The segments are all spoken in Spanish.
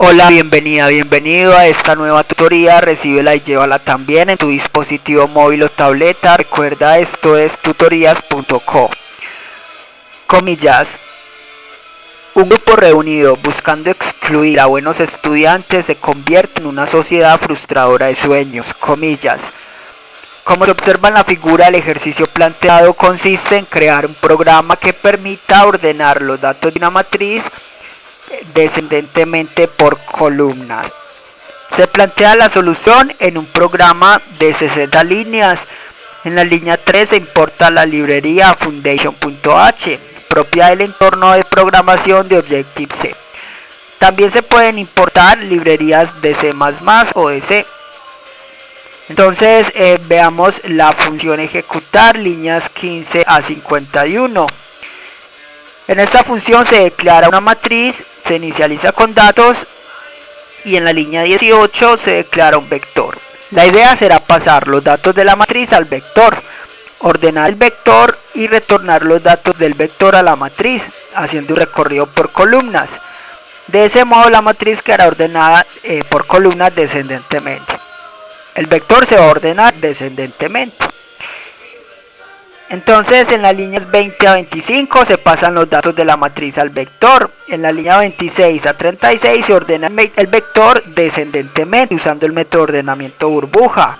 Hola, bienvenido a esta nueva tutoría. Recíbela y llévala también en tu dispositivo móvil o tableta. Recuerda, esto es tutorías.co. Comillas. Un grupo reunido buscando excluir a buenos estudiantes se convierte en una sociedad frustradora de sueños. Comillas. Como se observa en la figura, el ejercicio planteado consiste en crear un programa que permita ordenar los datos de una matriz descendentemente por columnas. Se plantea la solución en un programa de 60 líneas. En la línea 3 se importa la librería Foundation.h, propia del entorno de programación de Objective-C. También se pueden importar librerías de C++ o de C. Entonces veamos la función ejecutar, líneas 15 a 51. En esta función se declara una matriz, se inicializa con datos y en la línea 18 se declara un vector. La idea será pasar los datos de la matriz al vector, ordenar el vector y retornar los datos del vector a la matriz, haciendo un recorrido por columnas. De ese modo la matriz quedará ordenada por columnas descendentemente. El vector se va a ordenar descendentemente. Entonces en las líneas 20 a 25 se pasan los datos de la matriz al vector. En la línea 26 a 36 se ordena el vector descendentemente usando el método de ordenamiento burbuja.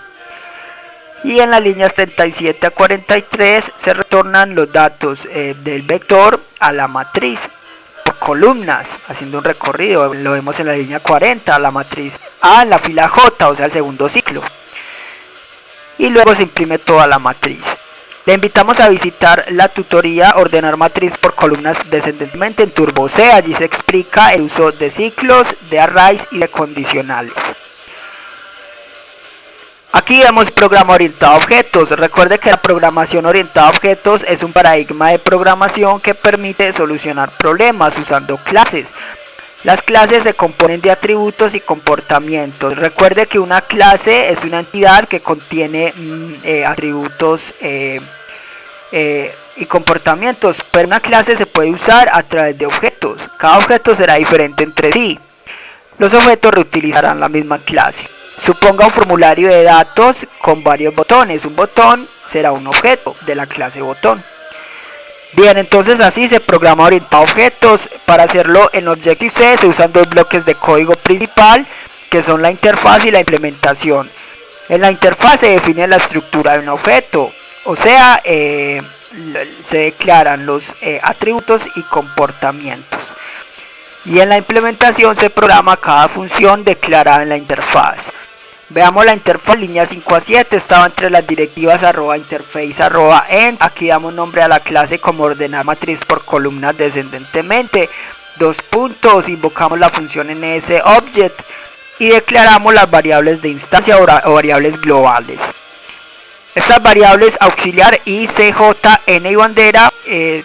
Y en las líneas 37 a 43 se retornan los datos del vector a la matriz por columnas, haciendo un recorrido. Lo vemos en la línea 40, la matriz A en la fila J, o sea el segundo ciclo. Y luego se imprime toda la matriz. Le invitamos a visitar la tutoría Ordenar matriz por columnas descendentemente en Turbo C. Allí se explica el uso de ciclos, de arrays y de condicionales. Aquí vemos programa orientado a objetos. Recuerde que la programación orientada a objetos es un paradigma de programación que permite solucionar problemas usando clases. Las clases se componen de atributos y comportamientos. Recuerde que una clase es una entidad que contiene atributos y comportamientos, pero una clase se puede usar a través de objetos. Cada objeto será diferente entre sí. Los objetos reutilizarán la misma clase. Suponga un formulario de datos con varios botones. Un botón será un objeto de la clase botón. Bien, entonces así se programa orientado a objetos. Para hacerlo en Objective-C se usan dos bloques de código principal, que son la interfaz y la implementación. En la interfaz se define la estructura de un objeto, o sea, se declaran los atributos y comportamientos. Y en la implementación se programa cada función declarada en la interfaz. Veamos la interfaz, línea 5 a 7, estaba entre las directivas @interface @end. Aquí damos nombre a la clase como ordenar matriz por columnas descendentemente. Dos puntos, invocamos la función NSObject y declaramos las variables de instancia o variables globales. Estas variables auxiliar I, C, J, N y bandera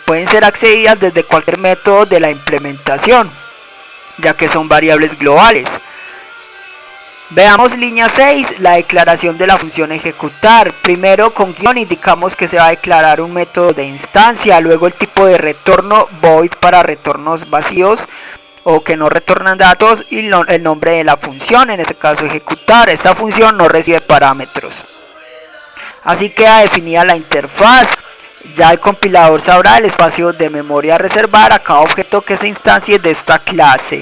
pueden ser accedidas desde cualquier método de la implementación, ya que son variables globales. Veamos línea 6, la declaración de la función ejecutar. Primero con guión indicamos que se va a declarar un método de instancia, luego el tipo de retorno void para retornos vacíos o que no retornan datos y el nombre de la función, en este caso ejecutar. Esta función no recibe parámetros. Así queda definida la interfaz. Ya el compilador sabrá el espacio de memoria a reservar a cada objeto que se instancie de esta clase.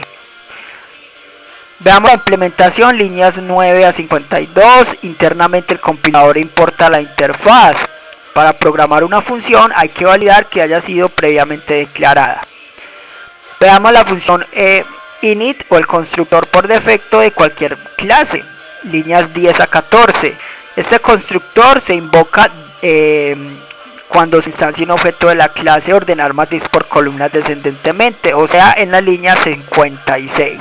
Veamos la implementación, líneas 9 a 52. Internamente el compilador importa la interfaz. Para programar una función hay que validar que haya sido previamente declarada. Veamos la función init o el constructor por defecto de cualquier clase, líneas 10 a 14. Este constructor se invoca cuando se instancia un objeto de la clase ordenar matriz por columnas descendentemente, o sea en la línea 56.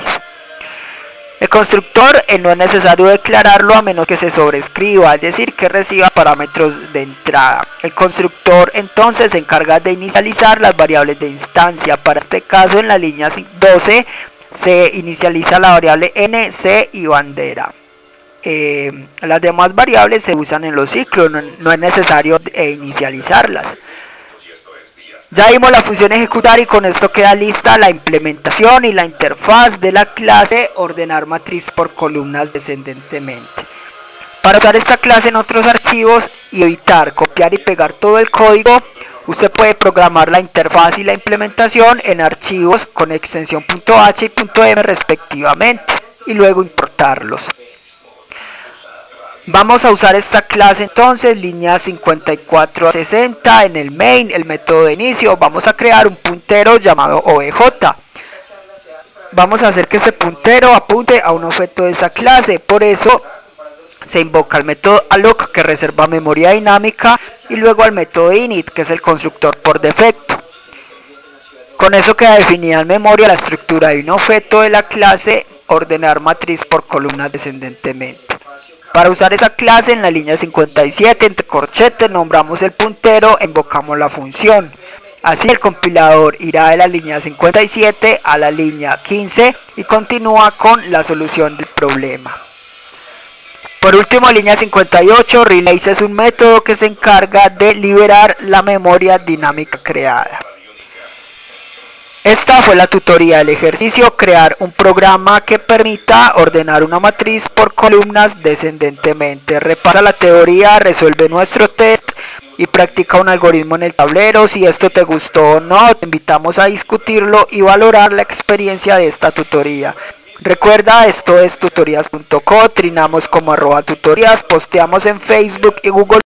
El constructor no es necesario declararlo a menos que se sobrescriba, es decir, que reciba parámetros de entrada. El constructor entonces se encarga de inicializar las variables de instancia. Para este caso en la línea 12 se inicializa la variable n, c y bandera. Las demás variables se usan en los ciclos, no es necesario inicializarlas. Ya vimos la función ejecutar y con esto queda lista la implementación y la interfaz de la clase ordenar matriz por columnas descendentemente. Para usar esta clase en otros archivos y evitar copiar y pegar todo el código, usted puede programar la interfaz y la implementación en archivos con extensión .h y .m respectivamente y luego importarlos. Vamos a usar esta clase entonces, línea 54 a 60 en el main, el método de inicio. Vamos a crear un puntero llamado obj. Vamos a hacer que este puntero apunte a un objeto de esa clase, por eso se invoca el método alloc que reserva memoria dinámica y luego al método init que es el constructor por defecto. Con eso queda definida en memoria la estructura de un objeto de la clase ordenar matriz por columnas descendentemente. Para usar esa clase en la línea 57 entre corchetes nombramos el puntero e invocamos la función. Así el compilador irá de la línea 57 a la línea 15 y continúa con la solución del problema. Por último, línea 58, release es un método que se encarga de liberar la memoria dinámica creada. Esta fue la tutoría del ejercicio, crear un programa que permita ordenar una matriz por columnas descendentemente. Repasa la teoría, resuelve nuestro test y practica un algoritmo en el tablero. Si esto te gustó o no, te invitamos a discutirlo y valorar la experiencia de esta tutoría. Recuerda, esto es tutorías.co, trinamos como @tutorías, posteamos en Facebook y Google